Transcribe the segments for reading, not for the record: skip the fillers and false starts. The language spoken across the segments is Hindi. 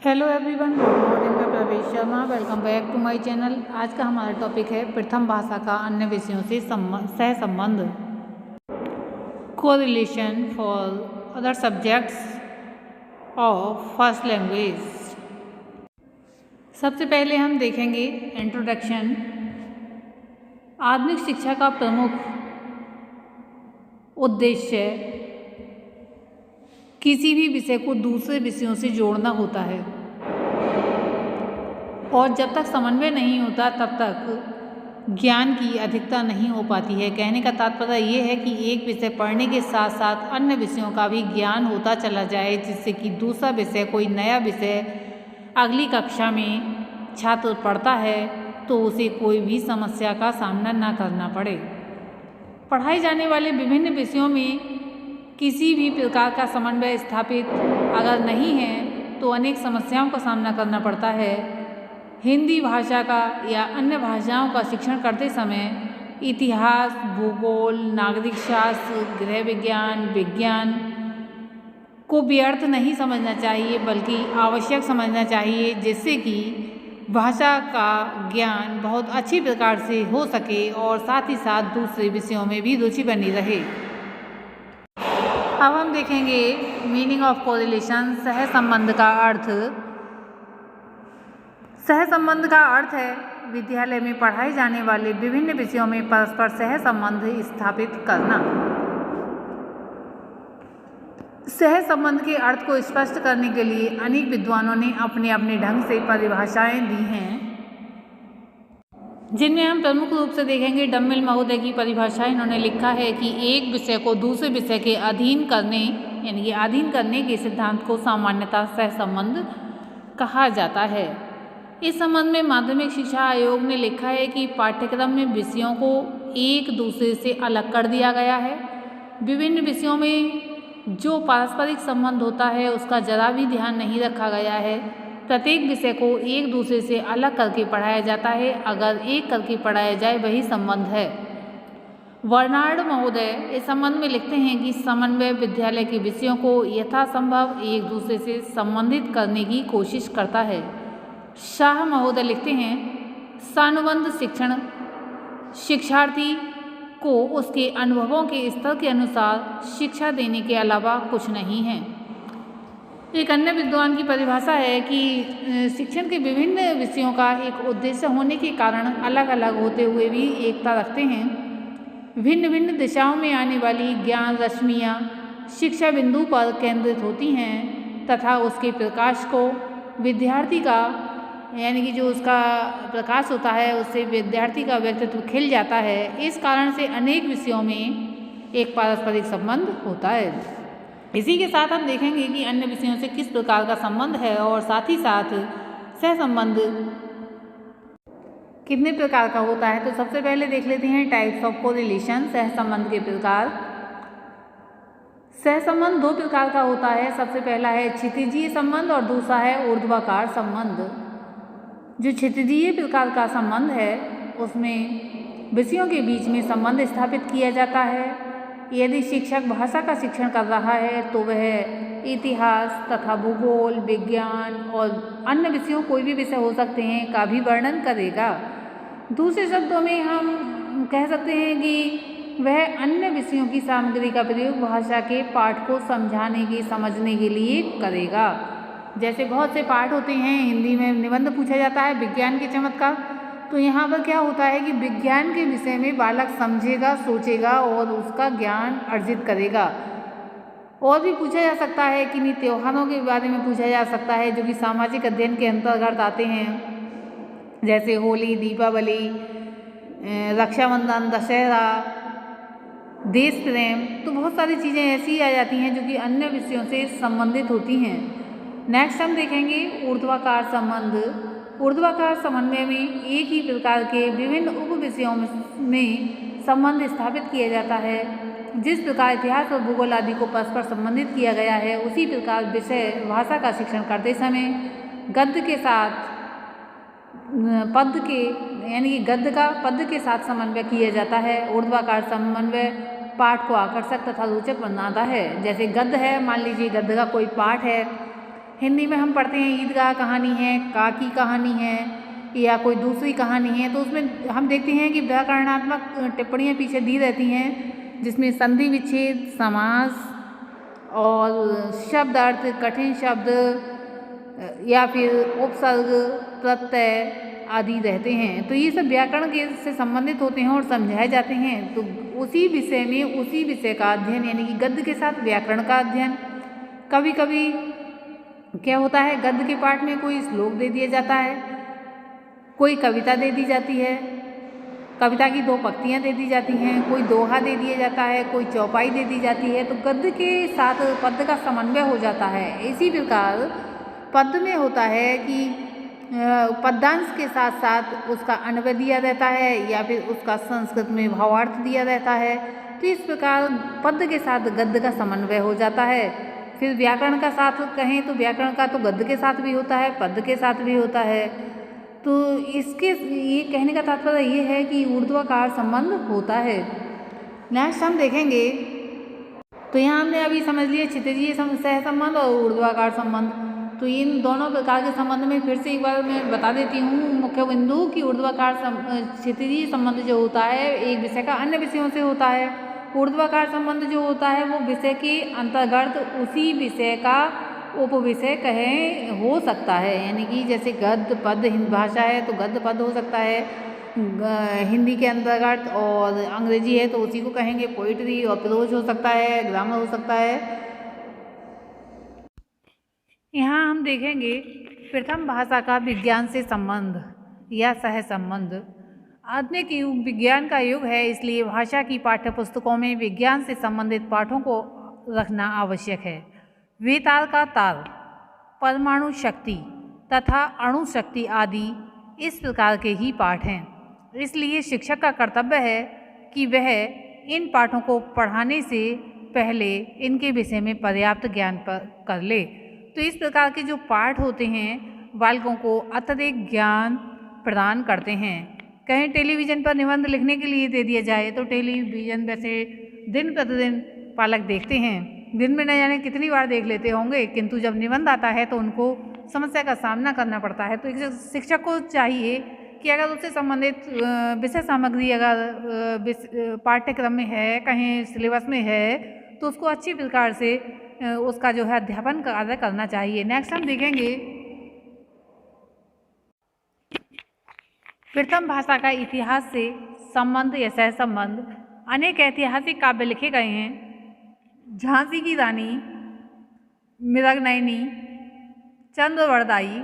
Hello everyone, good morning. मैं Pravesh Sharma, welcome back to my channel. आज का हमारा टॉपिक है प्रथम भाषा का अन्य विषयों से सहसंबंध, correlation for other subjects of first language. सबसे पहले हम देखेंगे इंट्रोडक्शन। आधुनिक शिक्षा का प्रमुख उद्देश्य किसी भी विषय को दूसरे विषयों से जोड़ना होता है, और जब तक समन्वय नहीं होता तब तक ज्ञान की अधिकता नहीं हो पाती है। कहने का तात्पर्य ये है कि एक विषय पढ़ने के साथ साथ अन्य विषयों का भी ज्ञान होता चला जाए, जिससे कि दूसरा विषय, कोई नया विषय अगली कक्षा में छात्र पढ़ता है तो उसे कोई भी समस्या का सामना न करना पड़े। पढ़ाए जाने वाले विभिन्न विषयों में किसी भी प्रकार का समन्वय स्थापित अगर नहीं है तो अनेक समस्याओं का सामना करना पड़ता है। हिंदी भाषा का या अन्य भाषाओं का शिक्षण करते समय इतिहास, भूगोल, नागरिक शास्त्र, गृह विज्ञान, विज्ञान को व्यर्थ नहीं समझना चाहिए, बल्कि आवश्यक समझना चाहिए, जिससे कि भाषा का ज्ञान बहुत अच्छी प्रकार से हो सके और साथ ही साथ दूसरे विषयों में भी रुचि बनी रहे। अब हम देखेंगे मीनिंग ऑफ कोरिलेशन, सहसंबंध का अर्थ। सहसंबंध का अर्थ है विद्यालय में पढ़ाए जाने वाले विभिन्न विषयों में परस्पर सहसंबंध स्थापित करना। सहसंबंध के अर्थ को स्पष्ट करने के लिए अनेक विद्वानों ने अपने अपने ढंग से परिभाषाएं दी हैं, जिनमें हम प्रमुख रूप से देखेंगे डम्मिल महोदय की परिभाषा। इन्होंने लिखा है कि एक विषय को दूसरे विषय के अधीन करने, यानी कि अधीन करने के सिद्धांत को सामान्यतः सहसंबंध कहा जाता है। इस संबंध में माध्यमिक शिक्षा आयोग ने लिखा है कि पाठ्यक्रम में विषयों को एक दूसरे से अलग कर दिया गया है। विभिन्न विषयों में जो पारस्परिक संबंध होता है उसका जरा भी ध्यान नहीं रखा गया है। प्रत्येक विषय को एक दूसरे से अलग करके पढ़ाया जाता है। अगर एक करके पढ़ाया जाए वही संबंध है। बर्नार्ड महोदय इस संबंध में लिखते हैं कि समन्वय विद्यालय के विषयों को यथासंभव एक दूसरे से संबंधित करने की कोशिश करता है। शाह महोदय लिखते हैं, सानुबंध शिक्षण शिक्षार्थी को उसके अनुभवों के स्तर के अनुसार शिक्षा देने के अलावा कुछ नहीं है। एक अन्य विद्वान की परिभाषा है कि शिक्षण के विभिन्न विषयों का एक उद्देश्य होने के कारण अलग अलग होते हुए भी एकता रखते हैं। भिन्न भिन्न दिशाओं में आने वाली ज्ञान रश्मियाँ शिक्षा बिंदु पर केंद्रित होती हैं तथा उसके प्रकाश को विद्यार्थी का, यानी कि जो उसका प्रकाश होता है उससे विद्यार्थी का व्यक्तित्व खिल जाता है। इस कारण से अनेक विषयों में एक पारस्परिक संबंध होता है। इसी के साथ हम देखेंगे कि अन्य विषयों से किस प्रकार का संबंध है और साथ ही साथ सहसंबंध कितने प्रकार का होता है। तो सबसे पहले देख लेते हैं टाइप्स ऑफ कोरिलेशन, सहसंबंध के प्रकार। सहसंबंध दो प्रकार का होता है। सबसे पहला है क्षितिजीय संबंध और दूसरा है ऊर्ध्वाकार संबंध। जो क्षितिजीय प्रकार का संबंध है उसमें विषयों के बीच में संबंध स्थापित किया जाता है। यदि शिक्षक भाषा का शिक्षण कर रहा है तो वह इतिहास तथा भूगोल, विज्ञान और अन्य विषयों, कोई भी विषय हो सकते हैं, का भी वर्णन करेगा। दूसरे शब्दों में हम कह सकते हैं कि वह अन्य विषयों की सामग्री का प्रयोग भाषा के पाठ को समझाने के, समझने के लिए करेगा। जैसे बहुत से पाठ होते हैं, हिंदी में निबंध पूछा जाता है विज्ञान के चमत्कार, तो यहाँ पर क्या होता है कि विज्ञान के विषय में बालक समझेगा, सोचेगा और उसका ज्ञान अर्जित करेगा। और भी पूछा जा सकता है कि नहीं, त्योहारों के बारे में पूछा जा सकता है जो कि सामाजिक अध्ययन के अंतर्गत आते हैं, जैसे होली, दीपावली, रक्षाबंधन, दशहरा, देश प्रेम। तो बहुत सारी चीज़ें ऐसी आ जाती हैं जो कि अन्य विषयों से संबंधित होती हैं। नेक्स्ट हम देखेंगे ऊर्ध्वाकार संबंध। ऊर्ध्वाकार समन्वय में एक ही प्रकार के विभिन्न उप विषयों में संबंध स्थापित किया जाता है। जिस प्रकार इतिहास और भूगोल आदि को परस्पर संबंधित किया गया है, उसी प्रकार विषय भाषा का शिक्षण करते समय गद्य के साथ पद्य के, यानी कि गद्य का पद्य के साथ समन्वय किया जाता है। ऊर्ध्वाकार समन्वय पाठ को आकर्षक तथा रोचक बनाता है। जैसे गद्य है, मान लीजिए गद्य का कोई पाठ है हिंदी में हम पढ़ते हैं ईदगाह कहानी है, काकी कहानी है या कोई दूसरी कहानी है, तो उसमें हम देखते हैं कि व्याकरणात्मक टिप्पणियाँ पीछे दी रहती हैं, जिसमें संधि विच्छेद, समास और शब्द अर्थ, कठिन शब्द या फिर उपसर्ग, प्रत्यय आदि रहते हैं। तो ये सब व्याकरण के से संबंधित होते हैं और समझाए जाते हैं। तो उसी विषय में उसी विषय का अध्ययन यानी कि गद्य के साथ व्याकरण का अध्ययन। कभी कभी क्या होता है, गद्य के पाठ में कोई श्लोक दे दिया जाता है, कोई कविता दे दी जाती है, कविता की 2 पंक्तियाँ दे दी जाती हैं, कोई दोहा दे दिया जाता है, कोई चौपाई दे दी जाती है। तो गद्य के साथ पद्य का समन्वय हो जाता है। इसी प्रकार पद्य में होता है कि पद्यांश के साथ साथ उसका अन्वय दिया रहता है या फिर उसका संस्कृत में भावार्थ दिया रहता है। तो इस प्रकार पद्य के साथ गद्य का समन्वय हो जाता है। फिर व्याकरण का साथ कहें तो व्याकरण का तो गद्य के साथ भी होता है, पद्य के साथ भी होता है। तो इसके ये कहने का तात्पर्य ये है कि ऊर्ध्वाकार संबंध होता है। नेक्स्ट हम देखेंगे, तो यहाँ हमने अभी समझ लिया क्षितिजीय सह संबंध और ऊर्ध्वाकार संबंध। तो इन दोनों प्रकार के संबंध में फिर से एक बार मैं बता देती हूँ मुख्य बिंदु कि ऊर्ध्वाकार क्षितिजीय संबंध जो होता है एक विषय का अन्य विषयों से होता है। ऊर्ध्वाकार संबंध जो होता है वो विषय के अंतर्गत उसी विषय का उपविषय कहें हो सकता है। यानी कि जैसे गद्य पद्य हिंदी भाषा है तो गद्य पद्य हो सकता है हिंदी के अंतर्गत, और अंग्रेजी है तो उसी को कहेंगे पोइट्री, और प्रोज हो सकता है, ग्रामर हो सकता है। यहाँ हम देखेंगे प्रथम भाषा का विज्ञान से संबंध या सह संबंध। आधुनिक युग विज्ञान का युग है, इसलिए भाषा की पाठ्य पुस्तकों में विज्ञान से संबंधित पाठों को रखना आवश्यक है। वेताल का ताल, परमाणु शक्ति तथा अणु शक्ति आदि इस प्रकार के ही पाठ हैं। इसलिए शिक्षक का कर्तव्य है कि वह इन पाठों को पढ़ाने से पहले इनके विषय में पर्याप्त ज्ञान कर ले। तो इस प्रकार के जो पाठ होते हैं बालकों को अत्यधिक ज्ञान प्रदान करते हैं। कहीं टेलीविज़न पर निबंध लिखने के लिए दे दिया जाए तो टेलीविज़न वैसे दिन प्रतिदिन पालक देखते हैं, दिन में न जाने कितनी बार देख लेते होंगे, किंतु जब निबंध आता है तो उनको समस्या का सामना करना पड़ता है। तो एक शिक्षक को चाहिए कि अगर उससे संबंधित विषय सामग्री अगर पाठ्यक्रम में है, कहीं सिलेबस में है, तो उसको अच्छी प्रकार से उसका जो है अध्यापन कार्य करना चाहिए। नेक्स्ट हम देखेंगे प्रथम भाषा का इतिहास से संबंध या सह संबंध। अनेक ऐतिहासिक काव्य लिखे गए हैं। झांसी की रानी, मृगनयनी, चंद्रवरदाई।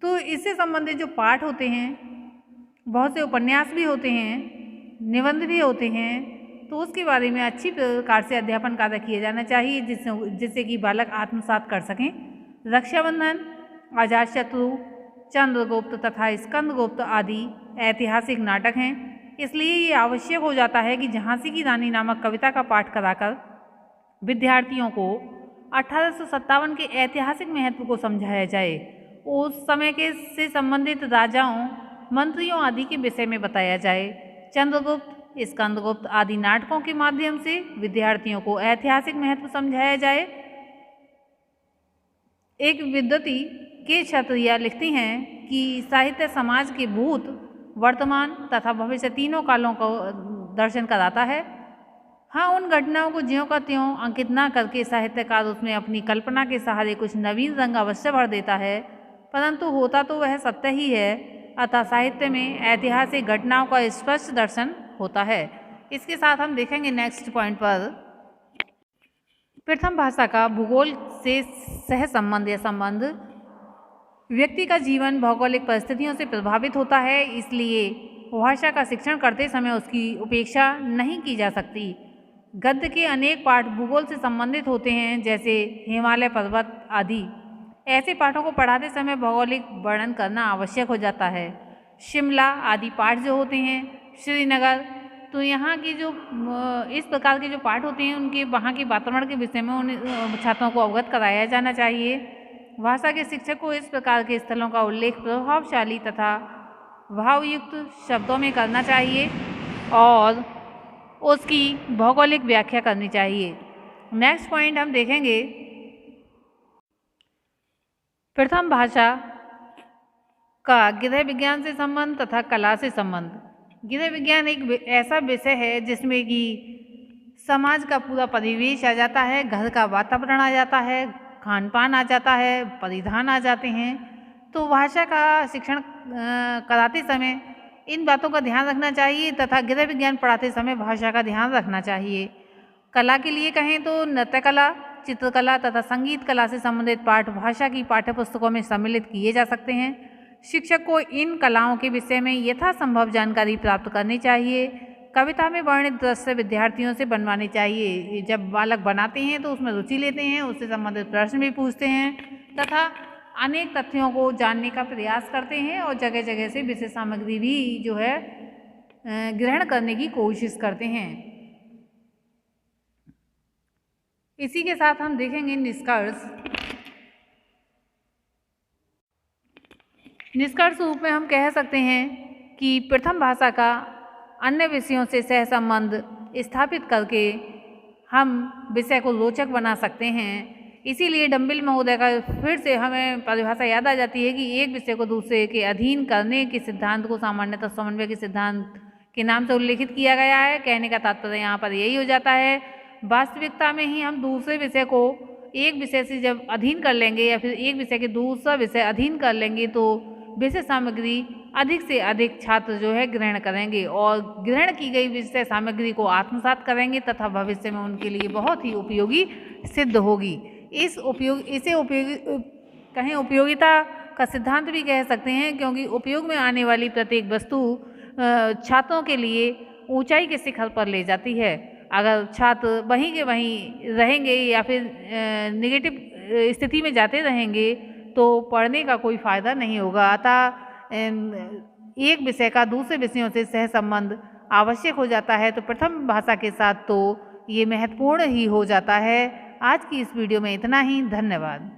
तो इससे संबंधित जो पाठ होते हैं, बहुत से उपन्यास भी होते हैं, निबंध भी होते हैं, तो उसके बारे में अच्छी प्रकार से अध्यापन कार्य किया जाना चाहिए जिससे कि बालक आत्मसात कर सकें। रक्षाबंधन, अजातशत्रु, चंद्रगुप्त तथा स्कंदगुप्त आदि ऐतिहासिक नाटक हैं। इसलिए ये आवश्यक हो जाता है कि झांसी की रानी नामक कविता का पाठ कराकर विद्यार्थियों को 1857 के ऐतिहासिक महत्व को समझाया जाए। उस समय के से संबंधित राजाओं, मंत्रियों आदि के विषय में बताया जाए। चंद्रगुप्त, स्कंदगुप्त आदि नाटकों के माध्यम से विद्यार्थियों को ऐतिहासिक महत्व समझाया जाए। एक विद्वती के क्षत्रिया लिखती हैं कि साहित्य समाज के भूत, वर्तमान तथा भविष्य तीनों कालों को दर्शन कराता है। हाँ, उन घटनाओं को ज्यों का त्यों अंकित न करके साहित्यकार उसमें अपनी कल्पना के सहारे कुछ नवीन रंग अवश्य भर देता है, परंतु होता तो वह सत्य ही है। अतः साहित्य में ऐतिहासिक घटनाओं का स्पष्ट दर्शन होता है। इसके साथ हम देखेंगे नेक्स्ट पॉइंट पर प्रथम भाषा का भूगोल से सह संबंध या संबंध। व्यक्ति का जीवन भौगोलिक परिस्थितियों से प्रभावित होता है, इसलिए भाषा का शिक्षण करते समय उसकी उपेक्षा नहीं की जा सकती। गद्य के अनेक पाठ भूगोल से संबंधित होते हैं, जैसे हिमालय पर्वत आदि। ऐसे पाठों को पढ़ाते समय भौगोलिक वर्णन करना आवश्यक हो जाता है। शिमला आदि पाठ जो होते हैं, श्रीनगर, तो यहाँ की जो इस प्रकार के जो पाठ होते हैं उनके वहाँ के वातावरण के विषय में उन छात्रों को अवगत कराया जाना चाहिए। भाषा के शिक्षक को इस प्रकार के स्थलों का उल्लेख प्रभावशाली तथा भावयुक्त शब्दों में करना चाहिए और उसकी भौगोलिक व्याख्या करनी चाहिए। नेक्स्ट पॉइंट हम देखेंगे प्रथम भाषा का गृह विज्ञान से संबंध तथा कला से संबंध। गृह विज्ञान एक ऐसा विषय है जिसमें कि समाज का पूरा परिवेश आ जाता है, घर का वातावरण आ जाता है, खान पान आ जाता है, परिधान आ जाते हैं। तो भाषा का शिक्षण कराते समय इन बातों का ध्यान रखना चाहिए तथा गृह विज्ञान पढ़ाते समय भाषा का ध्यान रखना चाहिए। कला के लिए कहें तो नृत्य कला, चित्रकला तथा संगीत कला से संबंधित पाठ भाषा की पाठ्यपुस्तकों में सम्मिलित किए जा सकते हैं। शिक्षक को इन कलाओं के विषय में यथासंभव जानकारी प्राप्त करनी चाहिए। कविता में वर्णित दृश्य विद्यार्थियों से बनवाने चाहिए। जब बालक बनाते हैं तो उसमें रुचि लेते हैं, उससे संबंधित प्रश्न भी पूछते हैं तथा अनेक तथ्यों को जानने का प्रयास करते हैं और जगह जगह से विषय सामग्री भी जो है ग्रहण करने की कोशिश करते हैं। इसी के साथ हम देखेंगे निष्कर्ष रूप में हम कह सकते हैं कि प्रथम भाषा का अन्य विषयों से सहसंबंध स्थापित करके हम विषय को रोचक बना सकते हैं। इसीलिए डंबिल महोदय का फिर से हमें परिभाषा याद आ जाती है कि एक विषय को दूसरे के अधीन करने के सिद्धांत को सामान्यतः समन्वय के सिद्धांत के नाम से उल्लेखित किया गया है। कहने का तात्पर्य यहाँ पर यही हो जाता है, वास्तविकता में ही हम दूसरे विषय को एक विषय से जब अधीन कर लेंगे या फिर एक विषय के दूसरा विषय अधीन कर लेंगे तो विषय सामग्री अधिक से अधिक छात्र जो है ग्रहण करेंगे और ग्रहण की गई विषय सामग्री को आत्मसात करेंगे तथा भविष्य में उनके लिए बहुत ही उपयोगी सिद्ध होगी। इसे उपयोगिता का सिद्धांत भी कह सकते हैं, क्योंकि उपयोग में आने वाली प्रत्येक वस्तु छात्रों के लिए ऊंचाई के शिखर पर ले जाती है। अगर छात्र वहीं के वहीं रहेंगे या फिर नेगेटिव स्थिति में जाते रहेंगे तो पढ़ने का कोई फ़ायदा नहीं होगा। अतः एक विषय का दूसरे विषयों से सहसंबंध आवश्यक हो जाता है, तो प्रथम भाषा के साथ तो ये महत्वपूर्ण ही हो जाता है। आज की इस वीडियो में इतना ही। धन्यवाद।